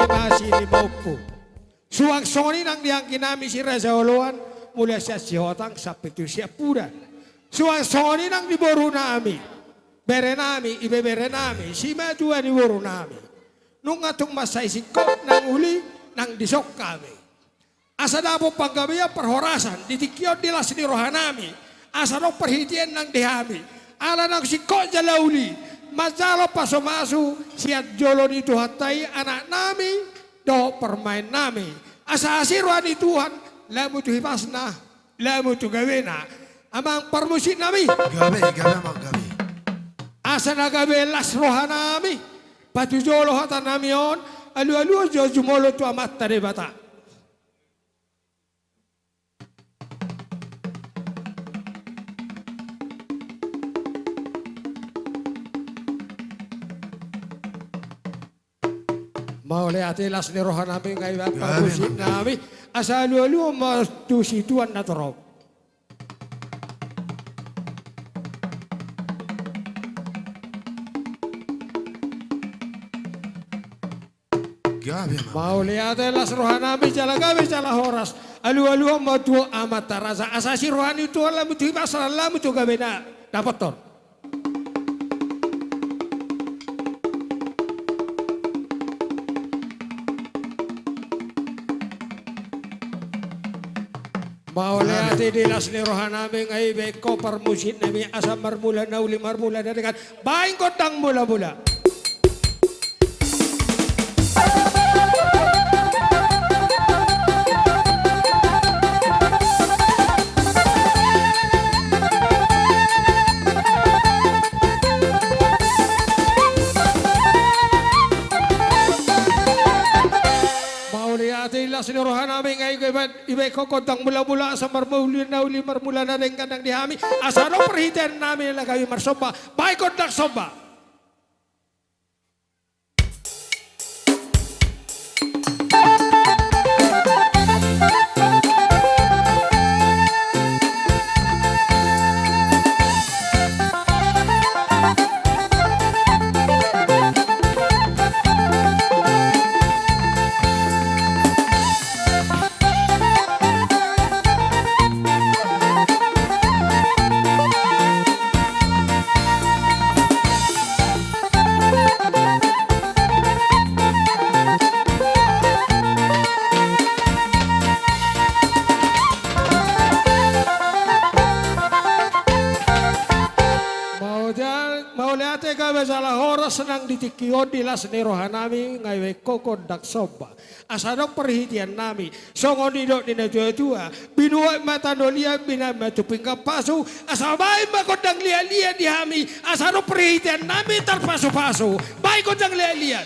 masih limauppo. Suang soni nang diangkin nami si Reza Oloan mulai siya sihotang sampai tu siya pura. Suang soni nang diboru nami. Bere nami, ibe bere nami, si majua diboru nami. Nung atung masay sikot nang uli nang disok kami. Asa dabo panggabiya perhorasan ditikiot dilas ni rohanami. Asa no perhitian nang dihami. Ala nang sikot jalauli. Majalo pasomasu siat jolo ni tuhatai anak nami do permain nami. Asa asirwani Tuhan lamu tu hipasna lamu tu gawena. Amang permusik nami. Gabe amang gabe. Asa nagabe las rohanami. Patu jolo hata namion, alu jo jumolo tu amat tade bata. Mau lihat las ni rohanami ngai bapa musik nami, asa alu mas tu situan natorok. Mau lihat las rohanami jala gabe jala horas alu mau tu amat rasa asasi rohani tu lamu tu pasal lamu tu gabe na dapat tor. Mau lihat di las ni rohanami ngai beko permusit nami asam marmula nauli marmula dengan baing kodang mula-mula. Sini rohanami ngai ibe kokotang mula-mula sa marmuli marmula na rin kanang dihami asano perhitian namin lagawi marsoba baik kontak soba. Salah horas senang ditikio dilas ni rohanami ngai kokon dak soba asano perhitian nami songo nidok ni najua binua mata nolia bina matu pingka pasu asabai makodang lia dihami asano perhitian nami terpasu-pasu baik kodang lia.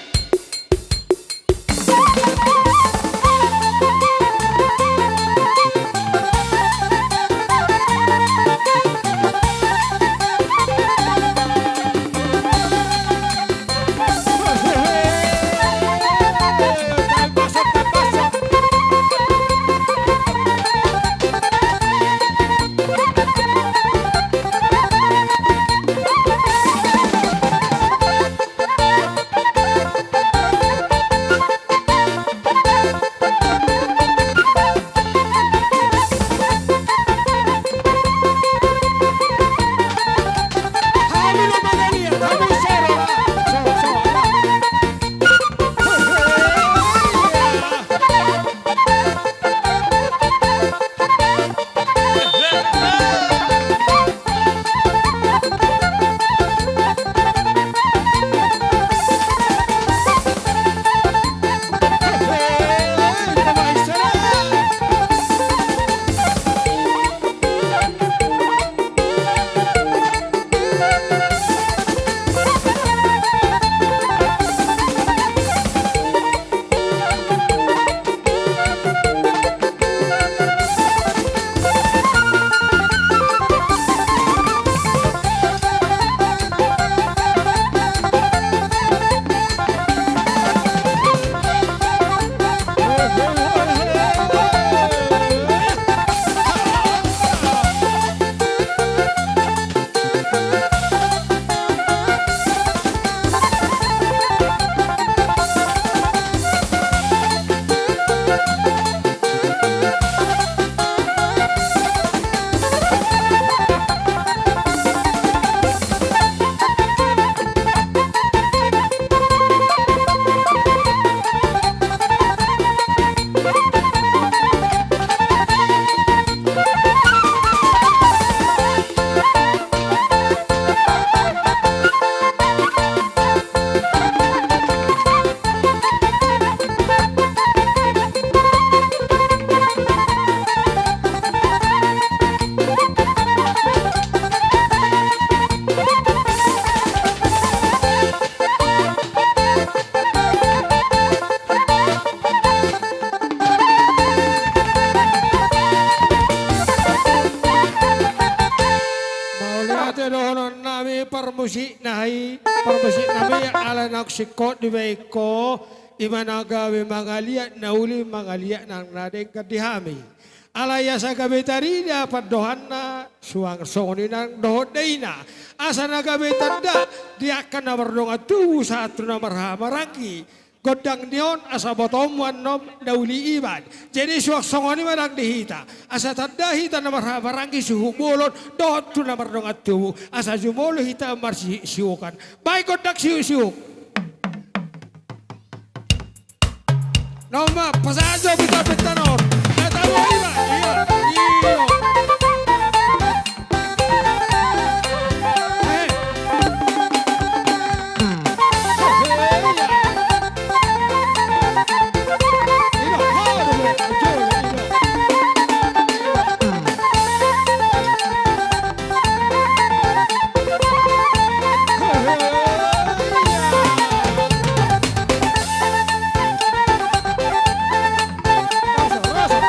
parbesi nahi parbesi nami ala naksikot di baiko imanagawi mangalia nauli mangalia nang nadeng kadihami alaya sa gabitari na padohan suang songoni nang dohodena asa na gabitanda dia akan na berdong atu sa atu na marhamaraki godang dion asa botomuan nom dauli iban jadi suang songoni madang dihita asa tanda hita na marhamaraki suhu bolon dohot tu na berdong atu asa jumolo hita marsi siukan baik godak siu Nomma, passaggio Vito Pettanor, e da voi va, io. Rosa,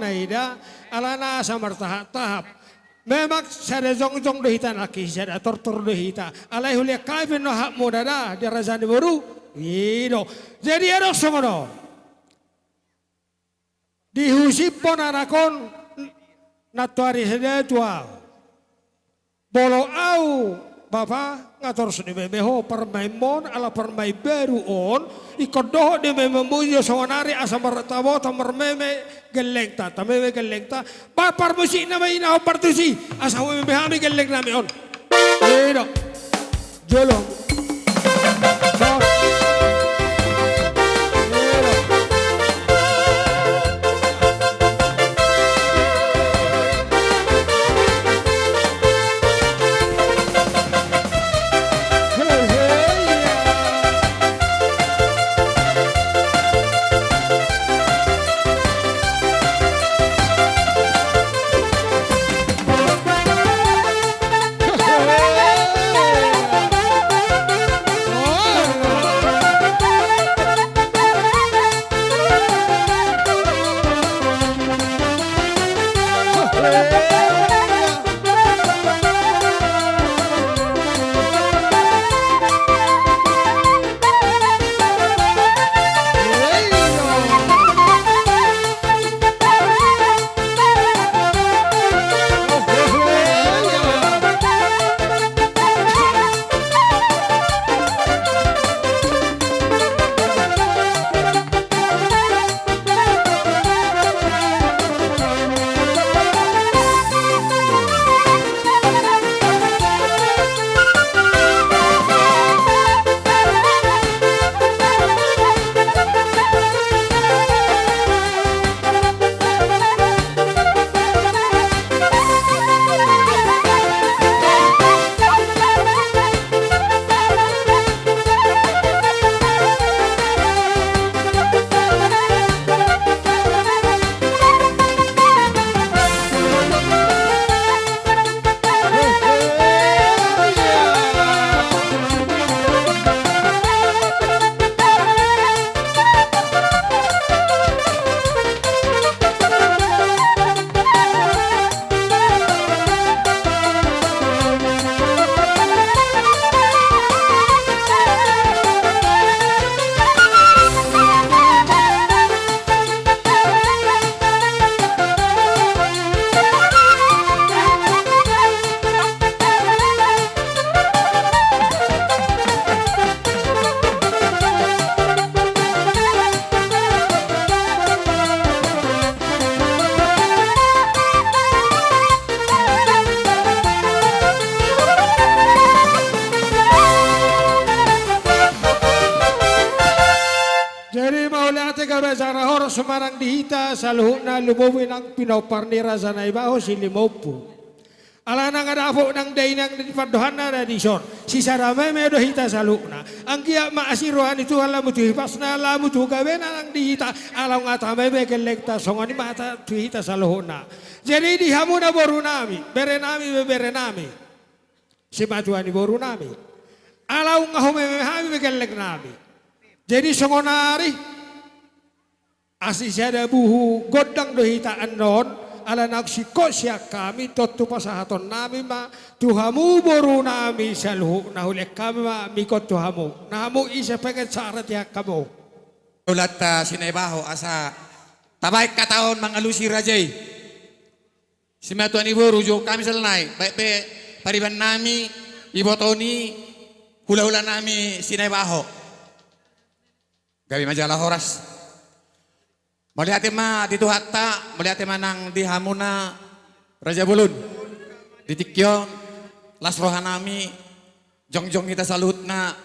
naida alana sa martahap. Memang sada jong-jong dohita laki, sada tortor dohita. Alay huli kaifin no hak muda dah, dia razani baru. Ino. Jadi ada semono. Dihusip pon anakon natuari sada tua. Bolo au Bapa ngator sini bebeho permaimon ala permai baru on ikodoh de mememuyo sawanari asa martabo ta mermeme gelengta ta meme gelengta papar musik na may na partusi asa meme hami geleng nami on ero jolong Semarang dihita saluhuk na lumawin ang pinaparnira sa naibaho si Limopu. Ala nang adafo ng day nang dipadohan na radisyon. Si Sarame may dohita saluhuk na. Ang kaya maasiruhan ito alam mo tuhipas na alam mo gawin na ang dihita. Alam nga tamay may kelekta songan ni mata tuhita saluhuk na. Jadi dihamu na boru nami. Bere nami. Si matuan ni boru nami. Alam nga humemehami may kelek nami. Jadi songonari. Asisada buhu godang dohita anon ala nagsiko siya kami totu pasahaton nami ma tuhamu boru nami salhu nahulek kami ma mikot tuhamu namu isa pengen sarat ya kamu ulat sinaibaho asa tabay kataon mangalusi rajay simatuan ibu rujuk kami selnai baik pe pariban nami ibotoni hula-hula nami sinaibaho gabi majalah horas. Melihat ma dito hatta, melihat nang di Hamuna Raja Bulun, di Tikyon, lasrohanami, jongjong kita salut na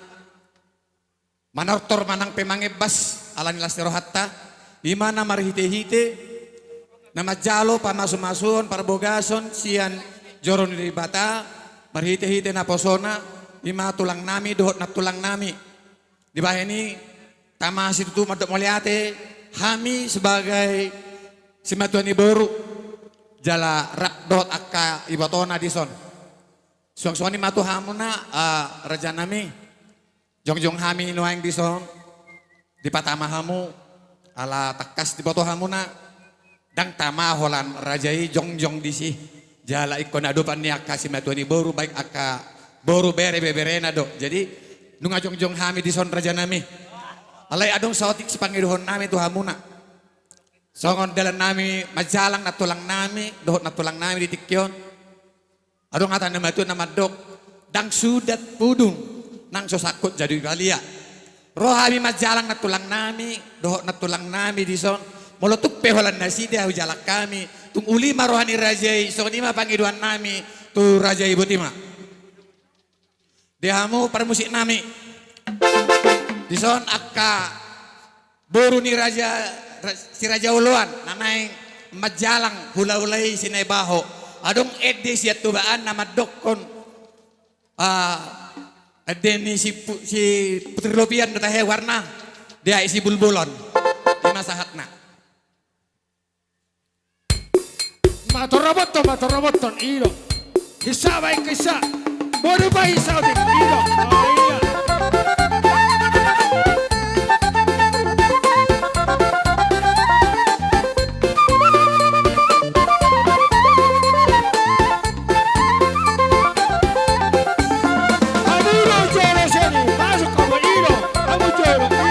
manortor manang pemangebas alani lasro hatta, di mana marhite-hite, na majalo pamasun-masun, parbogason, sian joron di bata, marhite-hite na posona, di mana tulang nami, dohot na tulang nami, di bahini, tama situ madok meliate. Kami sebagai simatuan ibaru jala rakdot akka ibatona dison. Suang-suang ni matu hamuna raja nami. Jong-jong hami nuaing dison. Di patama hamu ala takas di bato hamuna. Dang tamaholan rajai jongjong di si jala ikon adupan ni akka si matuani boru baik akka boru bere beberena do. Jadi nunga jongjong hami di son raja nami. Alay adong saotik si pangiduhon nami tu hamuna. Songon dalan nami majalang na tulang nami, dohot na tulang nami di tikyon. Adong atan nama tu nama dok dang sudat pudung nang sosakut jadi galia. Rohami majalang na tulang nami, dohot na tulang nami di son. Molotuk peholan nasi dia hujalak kami. Tung uli marohani rajai, so ni ma pangiduan nami tu raja ibu tima. Dihamu permusik nami. Di son akka boru ni raja si raja uluan nanay majalang hula-hulai sinay baho. Adong ede siya tubaan na madokon. Ede ni si putri lopian datahe warna. Dia isi bulbulon. Di masahat na. Matoroboton, ilo. Hisa baik hisa. Boru ba hisa udik, ilo. Oh, iya. Amigo, jolo sini. Masuk kamu, ilo. Kamu jolo, iya.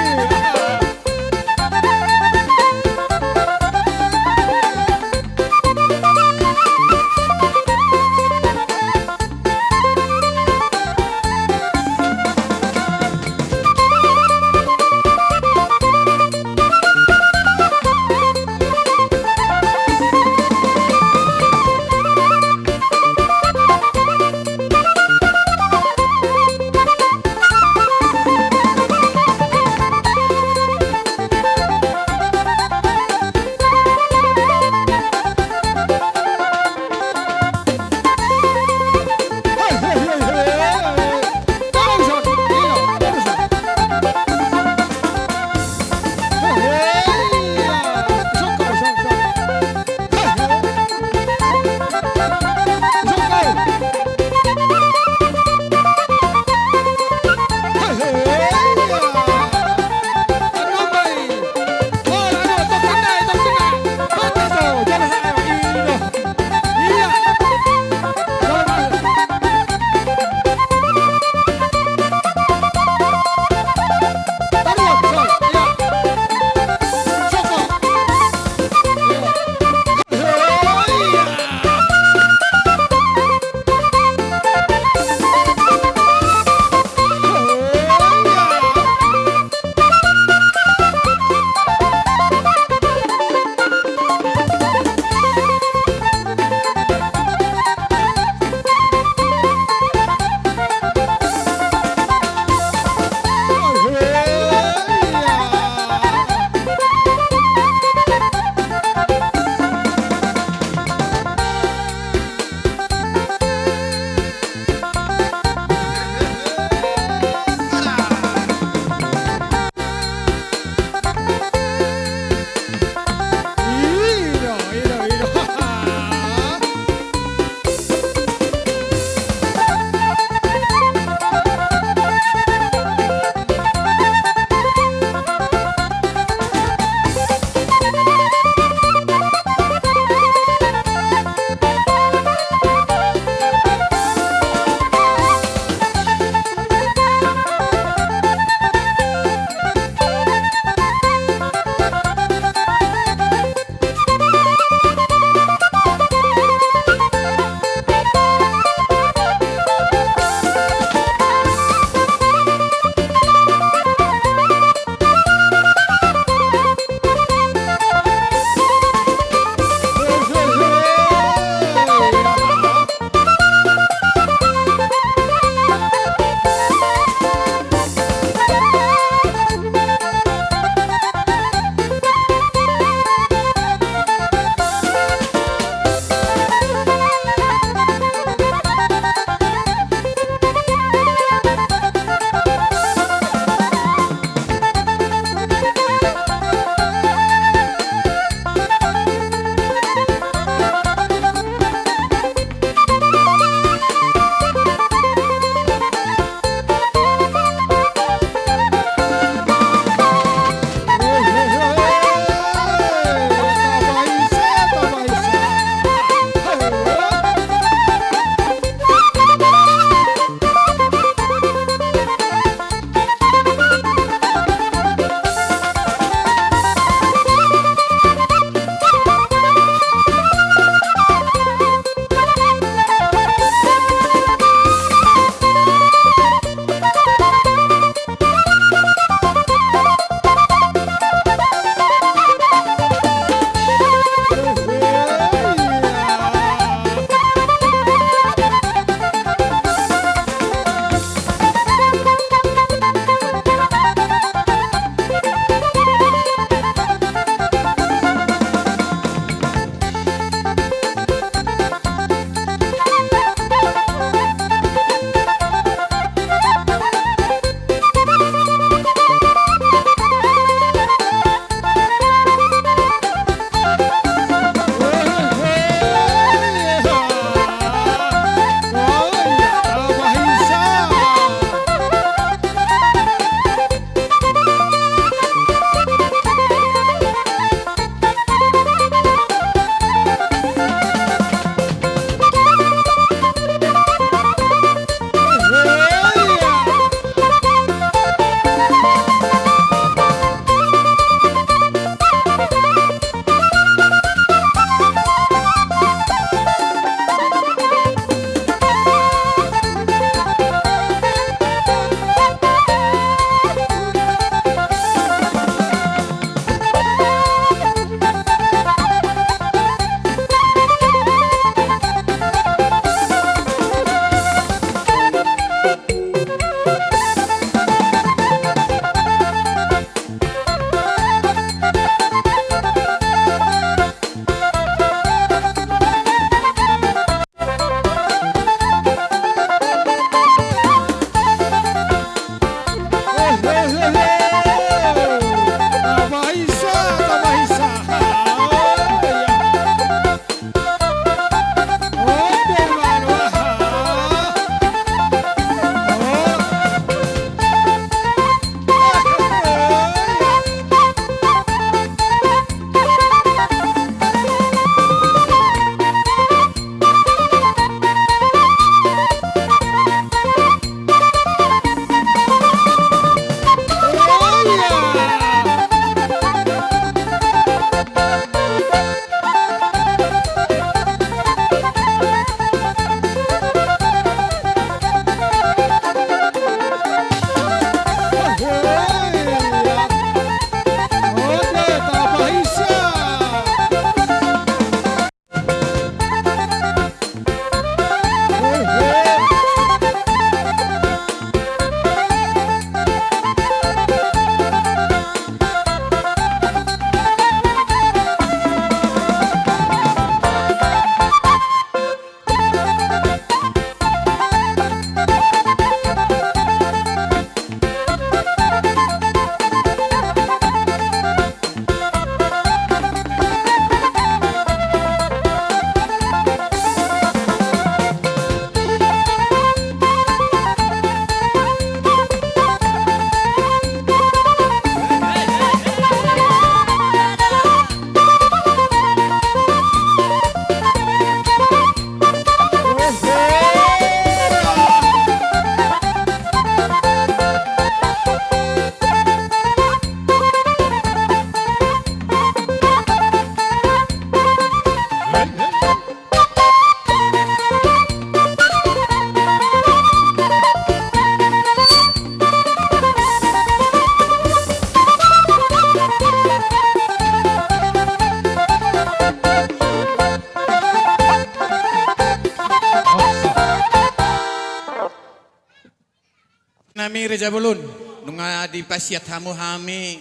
nami rejabulun nung di pasiat hamu hami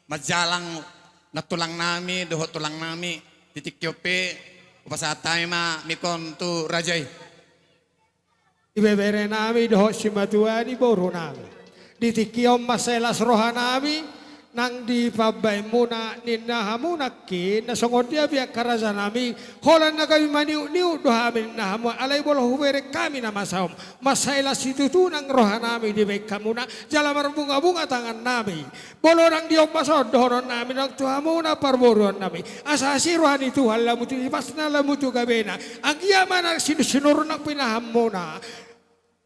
majalang natulang nami doho tulang nami titik yope upasatay ma mikon tu rajay. Ibebere nami doho simatuani boro nami. Ditikiyom maselas roha nami nang di pabay muna ninahamunak ki nasongod dia biak karaza nami holan na kami maniu-niu dohamin nahamu alay bolo hubere kami na masahom masailas itu tunang roha nami di baik kamuna jalamar bunga-bunga tangan nami bolo nang diom masod dohoron nami nang tuhamuna parboruan nami asasi rohani Tuhan lamutu ipasna lamutu gabena ang yaman ang sinusinuro ng pinahamuna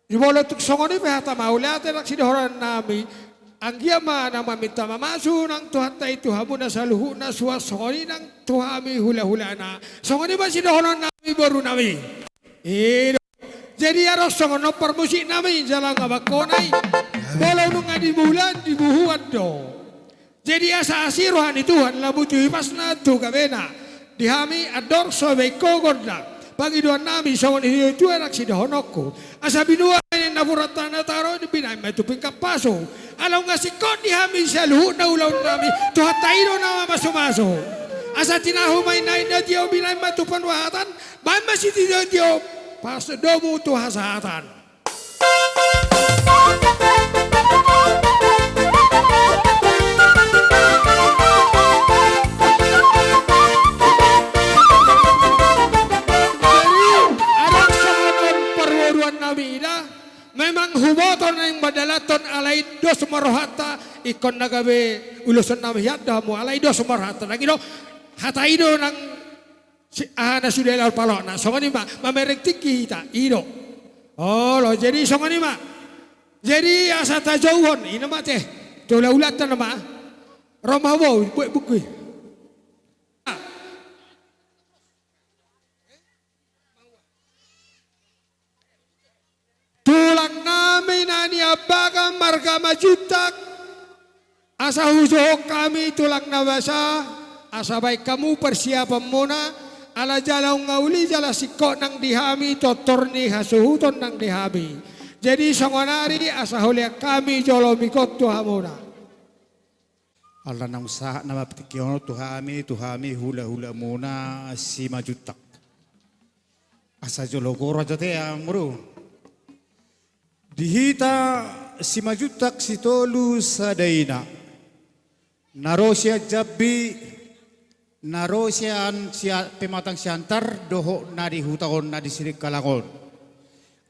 ibolo tuksongoni pehata maulate nak sidohoran nami ang yaman ang maminta mamaso ng Tuhan tayo Tuhan na sa luho na suwasongoni ng Tuhami hula-hula na songoni ba sidohoran nami baru nami jadi aros songono permusik nami jalan ngabakonay bolo nung di bulan di buhuan do jadi asa asiruhan Tuhan labutu ipas na tu kabena dihami ador sobe kogorda Panginoon namin sa kanila ito ay nagsidahonok ko. Asa binuha ay naburatan na taro, binay may tuping kapaso. Alam nga si Kondi hamin sa luho na ulaw namin, tuhatayro na masumaso. Asa tinahumay na inadyo, binay matupan wahatan, bahan masitidyo, paso domo tuhasahatan. Memang huboton yang badalaton alay dos marohata ikon nagabe ulusan namiyat damu alay dos marohata lagi do hataido nang na sudah lalu palo na songani ma mamerek kita ido oh lo jadi songani ma jadi asa tajauhon ina ma teh tola ulatan ma romawo buku tulang namin ani abaga marga majutak asa husuhok kami tulang nabasa asa baik kamu persiapan muna ala jalaw ngauli jala sikok nang dihami totor ni hasuhuton nang dihami jadi sangonari asa huliak kami jolomikot tuhamuna ala nang usaha na mapitikyono tuhami hula-hula muna si majutak asa jologoro jate amro dihita si majutak si tolu sa daina. Naro siya jabi, naro siya pematang siyantar, doho na di hutaon na di sirik kalakon.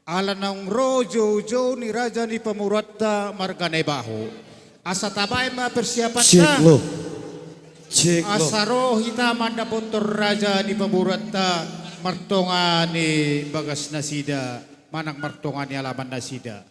Ala ng rojo ni raja ni pamurata marganay baho. Asa tabay persiapan na. Asa ro hita manda pontor raja ni pamurata martonga ni bagas nasida. Manang martongan ni alaman nasida.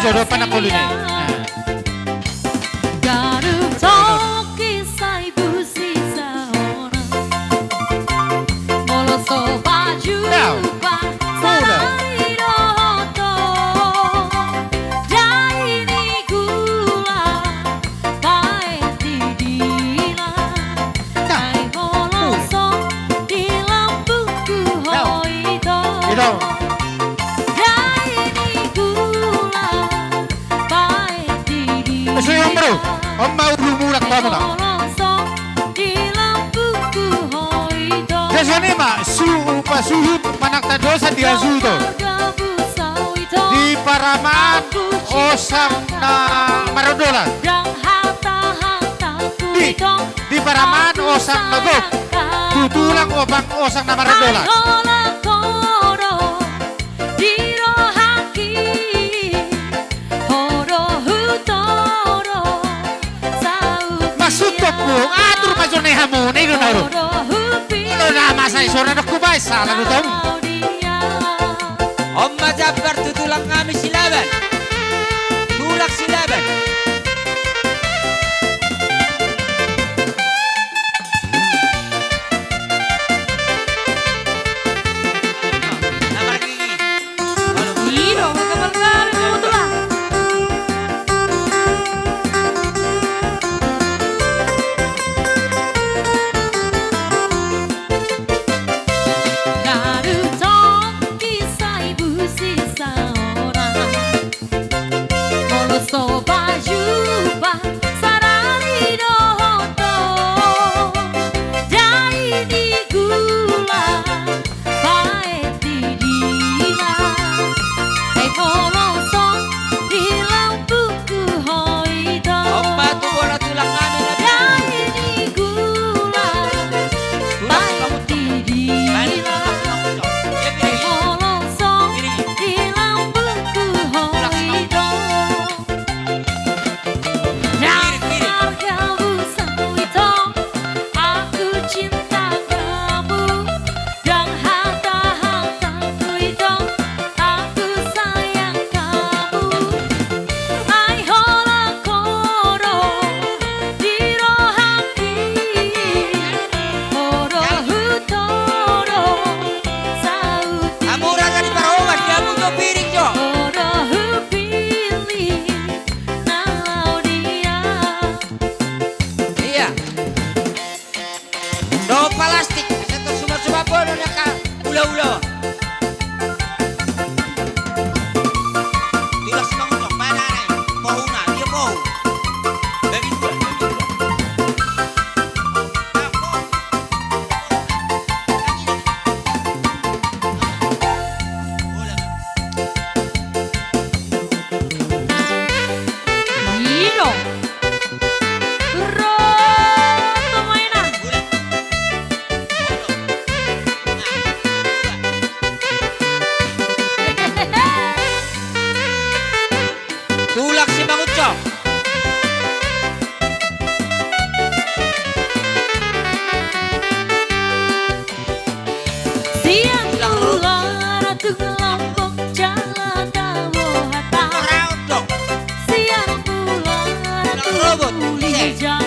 jodoh panapulin eh. Garu toki sai busi saona Moloso baju pa sarai roto Jai ni gula pae didila Kai moloso di lampuku hoito Ito. Jai ni gula pae didila Kasi yung bro, ang maulumulak ba mo na? Jasanya mak, suhut manakta dosa dia suto. Di Paraman, osang na Maradola. Di Paraman, osang na Gok. Tutulang obang osang na Maradola. Masukot mo, atur pa dyan na hamon, ito na ro. Ito na masa isora na kubay, salah nutong. Omma Jabbar tutulak kami silaban. Tulak silaban. Namar gigi. Iro, kapal-kapal mo ito lang. Naruto kisai busi saona Moloso baju pa sarari roto Jai di gula pae didila Hey moloso di lampuku hoito Omma tu bola tulak kami na Jai di gula pae didila Hey moloso di lampuku hoito Harga busau itu aku cinta kamu Dan harta-hartaku itu aku sayang kamu Ai hola koro di rohati Koro hutoro sauti Amura ka di Parawan, dia butuh piring jo. Koro hupili nalau dia Iya. Do plastik, satu sumber-sumber bodoh ya ka. Ula-ula. Tulak semangat dong, mana nih? Mau na, dia mau. Bagi dua, bagi dua. Ah, mau. Ulang. Iro Roto mainan Ulang. Tulak si Mang Ucok. Siang keluar tuh lombok jalan Dawo Hatta Raut dong. Siang pulang tuh Robot, kuli eh. jalan